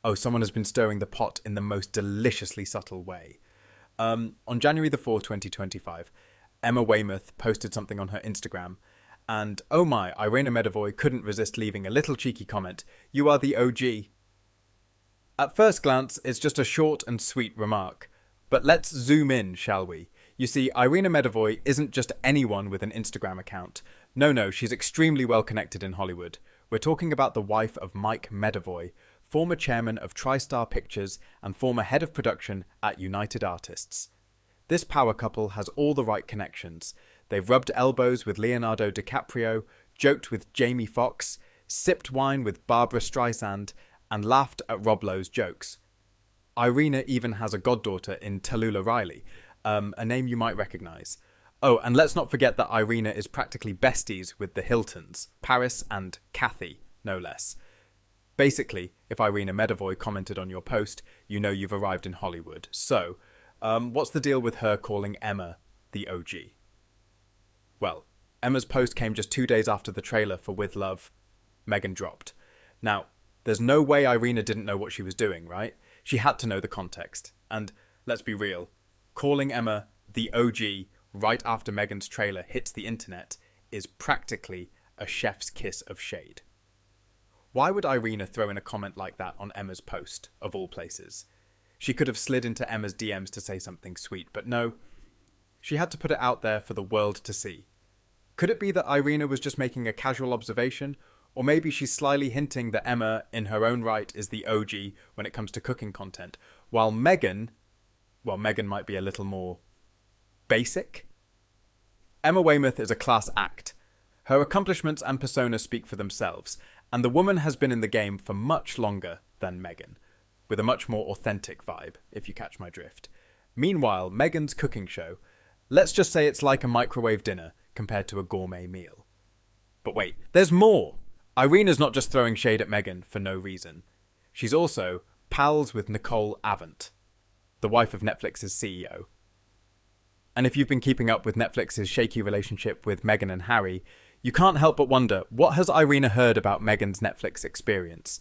Oh, someone has been stirring the pot in the most deliciously subtle way. On January the 4th, 2025, Emma Weymouth posted something on her Instagram, and oh my, Irena Medavoy couldn't resist leaving a little cheeky comment. "You are the OG." At first glance, it's just a short and sweet remark. But let's zoom in, shall we? You see, Irena Medavoy isn't just anyone with an Instagram account. No, she's extremely well connected in Hollywood. We're talking about the wife of Mike Medavoy, former chairman of TriStar Pictures and former head of production at United Artists. This power couple has all the right connections. They've rubbed elbows with Leonardo DiCaprio, joked with Jamie Foxx, sipped wine with Barbara Streisand, and laughed at Rob Lowe's jokes. Irena even has a goddaughter in Tallulah Riley, a name you might recognise. Oh, and let's not forget that Irena is practically besties with the Hiltons, Paris and Kathy, no less. Basically, if Irena Medavoy commented on your post, you know you've arrived in Hollywood. So, what's the deal with her calling Emma the OG? Well, Emma's post came just 2 days after the trailer for With Love, Meghan dropped. Now, there's no way Irena didn't know what she was doing, right? She had to know the context. And let's be real, calling Emma the OG right after Meghan's trailer hits the internet is practically a chef's kiss of shade. Why would Irena throw in a comment like that on Emma's post, of all places? She could have slid into Emma's DMs to say something sweet, but no, she had to put it out there for the world to see. Could it be that Irena was just making a casual observation? Or maybe she's slyly hinting that Emma, in her own right, is the OG when it comes to cooking content, while Meghan might be a little more basic? Emma Weymouth is a class act. Her accomplishments and persona speak for themselves, and the woman has been in the game for much longer than Meghan, with a much more authentic vibe, if you catch my drift. Meanwhile, Meghan's cooking show, let's just say it's like a microwave dinner compared to a gourmet meal. But wait, there's more! Irena's not just throwing shade at Meghan for no reason. She's also pals with Nicole Avant, the wife of Netflix's CEO. And if you've been keeping up with Netflix's shaky relationship with Meghan and Harry, you can't help but wonder, what has Irena heard about Meghan's Netflix experience?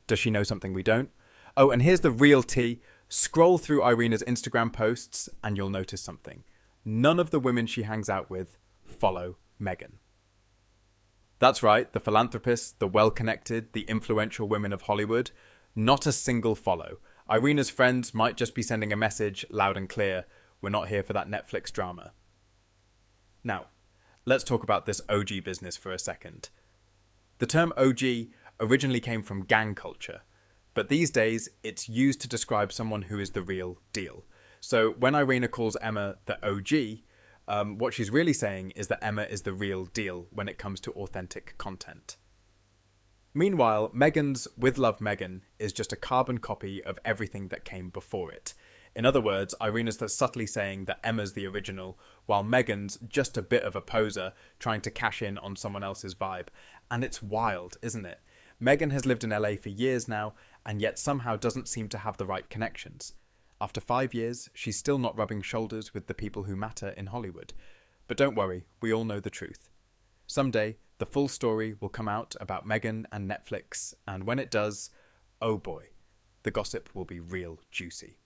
Does she know something we don't? Oh, and here's the real tea. Scroll through Irena's Instagram posts and you'll notice something. None of the women she hangs out with follow Meghan. That's right, the philanthropists, the well-connected, the influential women of Hollywood, not a single follow. Irena's friends might just be sending a message loud and clear, we're not here for that Netflix drama. Now, let's talk about this OG business for a second. The term OG originally came from gang culture, but these days it's used to describe someone who is the real deal. So when Irena calls Emma the OG, what she's really saying is that Emma is the real deal when it comes to authentic content. Meanwhile, Meghan's With Love Meghan is just a carbon copy of everything that came before it. In other words, Irena's subtly saying that Emma's the original, while Meghan's just a bit of a poser trying to cash in on someone else's vibe. And it's wild, isn't it? Meghan has lived in LA for years now, and yet somehow doesn't seem to have the right connections. After 5 years, she's still not rubbing shoulders with the people who matter in Hollywood. But don't worry, we all know the truth. Someday, the full story will come out about Meghan and Netflix, and when it does, oh boy, the gossip will be real juicy.